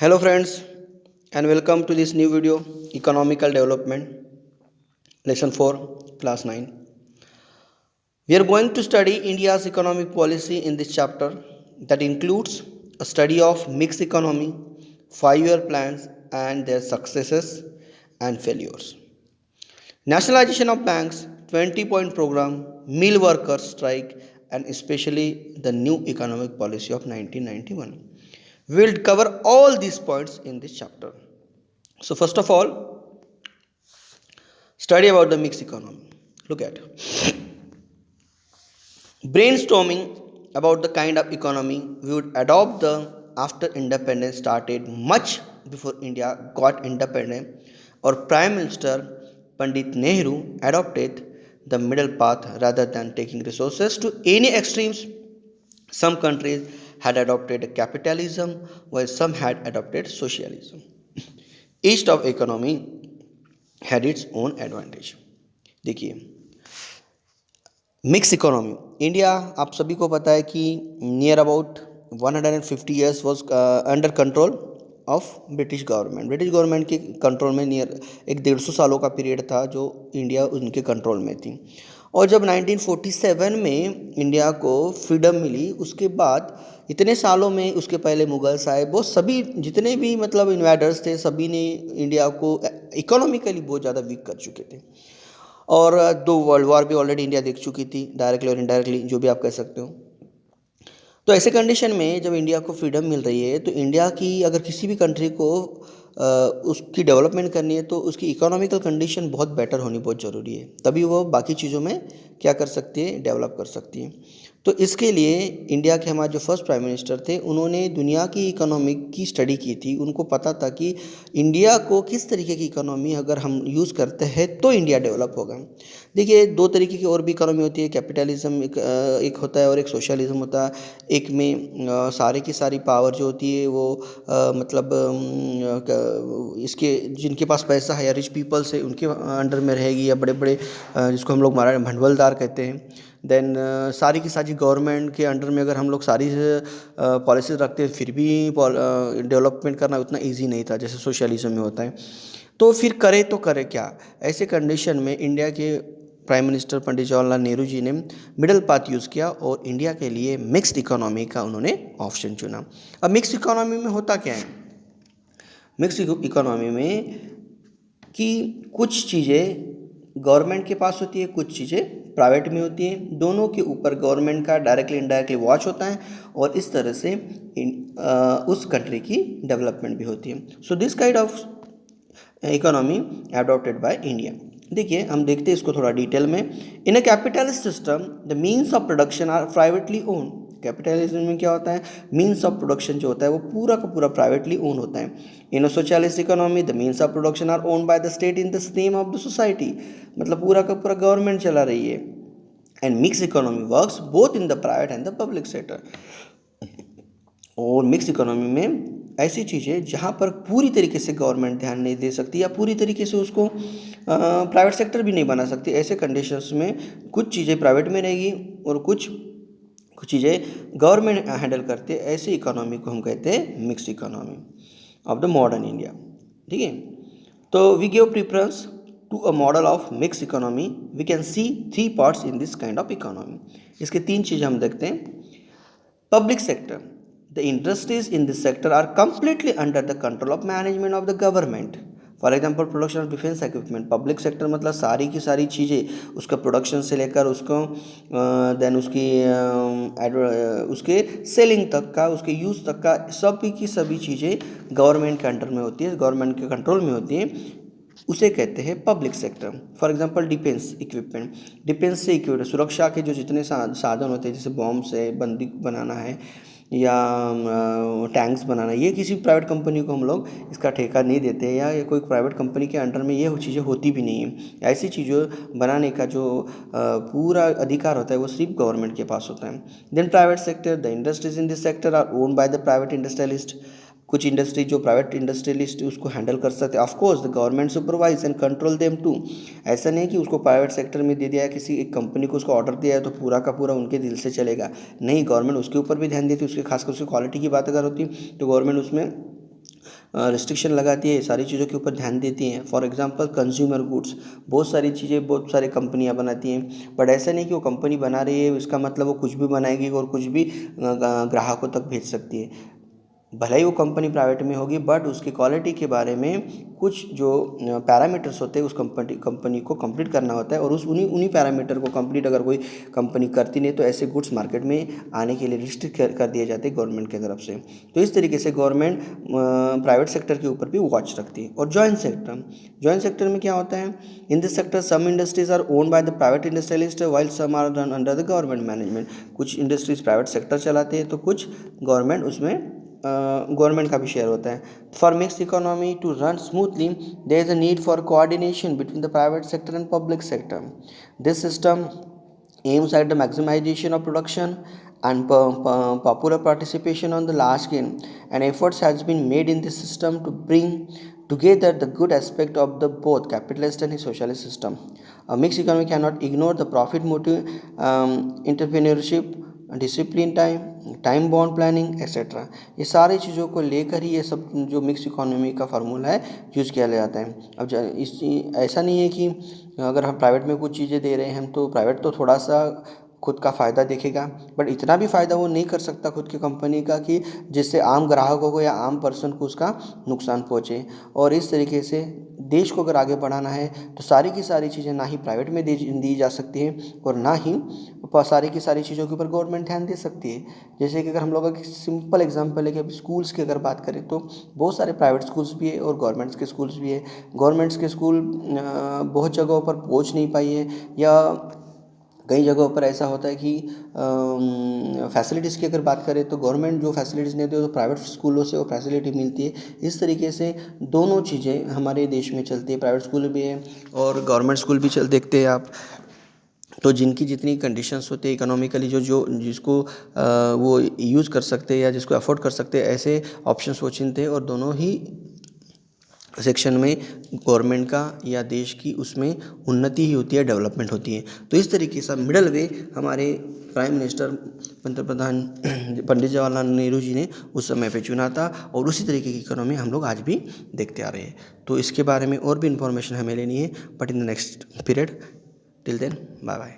Hello friends and welcome to this new video Economical Development Lesson 4 Class 9. We are going to study India's economic policy in this chapter that includes a study of mixed economy, 5-year plans and their successes and failures. Nationalization of banks, 20-point program, mill workers strike and especially the new economic policy of 1991. We will cover all these points in this chapter. So first of all, study about the mixed economy. Look at brainstorming about the kind of economy we would adopt the after independence started much before India got independent. Our Prime Minister Pandit Nehru adopted the middle path rather than taking resources to any extremes. Some countries had adopted capitalism while some had adopted socialism. Each of economy had its own advantage. देखिए mix economy India आप सभी को पता है कि near about 150 years was under control of British government के control में near एक 150 सालों का पीरियड था जो इंडिया उनके कंट्रोल में थी। और जब 1947 में इंडिया को फ्रीडम मिली उसके बाद इतने सालों में उसके पहले मुगल्स आए, वो सभी जितने भी मतलब इन्वेडर्स थे सभी ने इंडिया को इकोनॉमिकली बहुत ज़्यादा वीक कर चुके थे। और 2 वर्ल्ड वॉर भी ऑलरेडी इंडिया देख चुकी थी, डायरेक्टली और इनडायरेक्टली जो भी आप कह सकते हो। तो ऐसे कंडीशन में जब इंडिया को फ्रीडम मिल रही है तो इंडिया की अगर किसी भी कंट्री को उसकी डेवलपमेंट करनी है तो उसकी इकोनॉमिकल कंडीशन बहुत बेटर होनी बहुत ज़रूरी है, तभी वो बाकी चीज़ों में क्या कर सकती है, डेवलप कर सकती है। तो इसके लिए इंडिया के हमारे जो फर्स्ट प्राइम मिनिस्टर थे उन्होंने दुनिया की इकोनॉमी की स्टडी की थी। उनको पता था कि इंडिया को किस तरीके की इकोनॉमी अगर हम यूज़ करते हैं तो इंडिया डेवलप होगा। देखिए 2 तरीके की और भी इकोनॉमी होती है, कैपिटलिज्म एक होता है और एक सोशलिज्म होता है। एक में सारी की सारी पावर जो होती है वो मतलब इसके जिनके पास पैसा है या रिच पीपल्स है उनके अंडर में रहेगी, या बड़े बड़े जिसको हम लोग भंडवलदार कहते हैं। देन सारी की सारी गवर्नमेंट के अंडर में अगर हम लोग सारी पॉलिसीज रखते हैं फिर भी डेवलपमेंट करना उतना इजी नहीं था जैसे सोशलिज्म में होता है। तो फिर करे तो करे क्या, ऐसे कंडीशन में इंडिया के प्राइम मिनिस्टर पंडित जवाहरलाल नेहरू जी ने मिडल पाथ यूज़ किया और इंडिया के लिए मिक्स्ड इकोनॉमी का उन्होंने ऑप्शन चुना। अब मिक्स्ड इकोनॉमी में होता क्या है, मिक्स्ड इकोनॉमी में कि कुछ चीज़ें गवर्नमेंट के पास होती है, कुछ चीज़ें प्राइवेट में होती हैं, दोनों के ऊपर गवर्नमेंट का डायरेक्टली इनडायरेक्टली वॉच होता है और इस तरह से उस कंट्री की डेवलपमेंट भी होती है। So this kind of economy adopted by India. देखिए हम देखते हैं इसको थोड़ा डिटेल में। In a capitalist system the means of production are privately own. Capitalism में क्या होता है, मीन्स ऑफ प्रोडक्शन जो होता है वो पूरा का पूरा प्राइवेटली ओन होता है। In a socialist economy the means of production are own by the state in the name of the society, मतलब पूरा का पूरा गवर्नमेंट चला रही है। And mix economy works both in the private and the public sector. और mix economy में ऐसी चीज़ें जहाँ पर पूरी तरीके से गवर्नमेंट ध्यान नहीं दे सकती या पूरी तरीके से उसको प्राइवेट सेक्टर भी नहीं बना सकती, ऐसे कंडीशंस में कुछ चीज़ें प्राइवेट में रहेगी और कुछ चीज़ें गवर्नमेंट हैंडल करते हैं। ऐसी इकोनॉमी को हम कहते हैं mixed economy of the modern India. ठीक है, तो we give preference to a model of mix economy. We can see 3 parts in this kind of economy. इसके 3 चीज़ें हम देखते हैं। Public sector. The industries in this sector are completely under the control of management of the government. For example production of defence equipment. Public sector मतलब सारी की सारी चीज़ें उसका प्रोडक्शन से लेकर उसको देन उसके सेलिंग तक का, उसके यूज़ तक का सभी की सभी चीज़ें गवर्नमेंट के अंडर में होती है, गवर्नमेंट के कंट्रोल में होती है, उसे कहते हैं public sector. For example defence equipment, defence से इक्विपमेंट सुरक्षा के जो जितने साधन होते हैं जैसे बॉम्ब्स है, बंदूक बनाना है या टैंक्स बनाना है, ये किसी प्राइवेट कंपनी को हम लोग इसका ठेका नहीं देते या ये कोई प्राइवेट कंपनी के अंडर में ये चीज़ें होती भी नहीं है। ऐसी चीज़ों बनाने का जो पूरा अधिकार होता है वो सिर्फ गवर्नमेंट के पास होता है। Then private sector, the industries in this sector are owned by the private industrialist. कुछ इंडस्ट्री जो प्राइवेट इंडस्ट्रियलिस्ट उसको हैंडल कर सकते हैं। Of course the government supervise and control them too. ऐसा नहीं कि उसको प्राइवेट सेक्टर में दे दिया है, किसी एक कंपनी को उसको ऑर्डर दिया है तो पूरा का पूरा उनके दिल से चलेगा, नहीं, गवर्नमेंट उसके ऊपर भी ध्यान देती है। उसके खासकर उसकी क्वालिटी की बात अगर होती तो गवर्नमेंट उसमें रिस्ट्रिक्शन लगाती है, सारी चीज़ों के ऊपर ध्यान देती हैं। फॉर एग्जांपल कंज्यूमर गुड्स, बहुत सारी चीज़ें बहुत सारी कंपनियां बनाती हैं, बट ऐसा नहीं कि वो कंपनी बना रही है इसका मतलब वो कुछ भी बनाएगी और कुछ भी ग्राहकों तक भेज सकती है। भले ही वो कंपनी प्राइवेट में होगी, बट उसकी क्वालिटी के बारे में कुछ जो पैरामीटर्स होते हैं उस कंपनी को कंप्लीट करना होता है, और उस उन्हीं उन्हीं पैरामीटर को कंप्लीट अगर कोई कंपनी करती नहीं तो ऐसे गुड्स मार्केट में आने के लिए रिस्ट्रिक्ट कर दिए जाते हैं गवर्नमेंट की तरफ से। तो इस तरीके से गवर्नमेंट प्राइवेट सेक्टर के ऊपर भी वॉच रखती है। और जॉइंट सेक्टर में क्या होता है, in this sector some industries are owned by the private industrialist while some are run under the government management. कुछ इंडस्ट्रीज प्राइवेट सेक्टर चलाते हैं तो कुछ गवर्नमेंट उसमें गवर्नमेंट का भी शेयर होता है। For mix economy to run smoothly there is a need for coordination between the private sector and public sector. This system aims at the maximization of production and popular participation on the large scale, and efforts has been made in this system to bring together the good aspect of the both capitalist and socialist system. A mixed economy cannot ignore the profit motive, entrepreneurship, discipline time bound planning etcetera. ये सारी चीज़ों को लेकर ही ये सब जो mix economy का formula है यूज़ किया जाता है। अब ऐसा नहीं है कि अगर हम प्राइवेट में कुछ चीज़ें दे रहे हैं तो प्राइवेट तो थोड़ा सा खुद का फ़ायदा देखेगा, बट इतना भी फ़ायदा वो नहीं कर सकता खुद की कंपनी का कि जिससे आम ग्राहकों को या आम पर्सन को उसका नुकसान पहुँचे। और इस तरीके से देश को अगर आगे बढ़ाना है तो सारी की सारी चीज़ें ना ही प्राइवेट में दी जा सकती हैं और ना ही सारी की सारी चीज़ों के ऊपर गवर्नमेंट ध्यान दे सकती है। जैसे कि अगर हम लोग एक सिंपल एग्जांपल है कि अभी स्कूल्स की अगर बात करें तो बहुत सारे प्राइवेट स्कूल्स भी है और गवर्नमेंट्स के स्कूल्स भी है। गवर्नमेंट्स के स्कूल बहुत जगहों पर पहुंच नहीं पाई है, या कई जगहों पर ऐसा होता है कि फैसिलिटीज़ की अगर बात करें तो गवर्नमेंट जो फैसिलिटीज़ नहीं देती तो प्राइवेट स्कूलों से वो फैसिलिटी मिलती है। इस तरीके से दोनों चीज़ें हमारे देश में चलती है, प्राइवेट स्कूल भी है और गवर्नमेंट स्कूल भी देखते हैं आप। तो जिनकी जितनी कंडीशंस होती है इकोनॉमिकली जो जिसको वो यूज़ कर सकते हैं या जिसको अफोर्ड कर सकते हैं, ऐसे ऑप्शंस वो चुनते हैं और दोनों ही सेक्शन में गवर्नमेंट का या देश की उसमें उन्नति ही होती है, डेवलपमेंट होती है। तो इस तरीके से मिडल वे हमारे प्राइम मिनिस्टर पंतप्रधान पंडित जवाहरलाल नेहरू जी ने उस समय पे चुना था, और उसी तरीके की इकोनॉमी हम लोग आज भी देखते आ रहे हैं। तो इसके बारे में और भी इंफॉर्मेशन हमें लेनी है, but in the next period. Till then bye bye.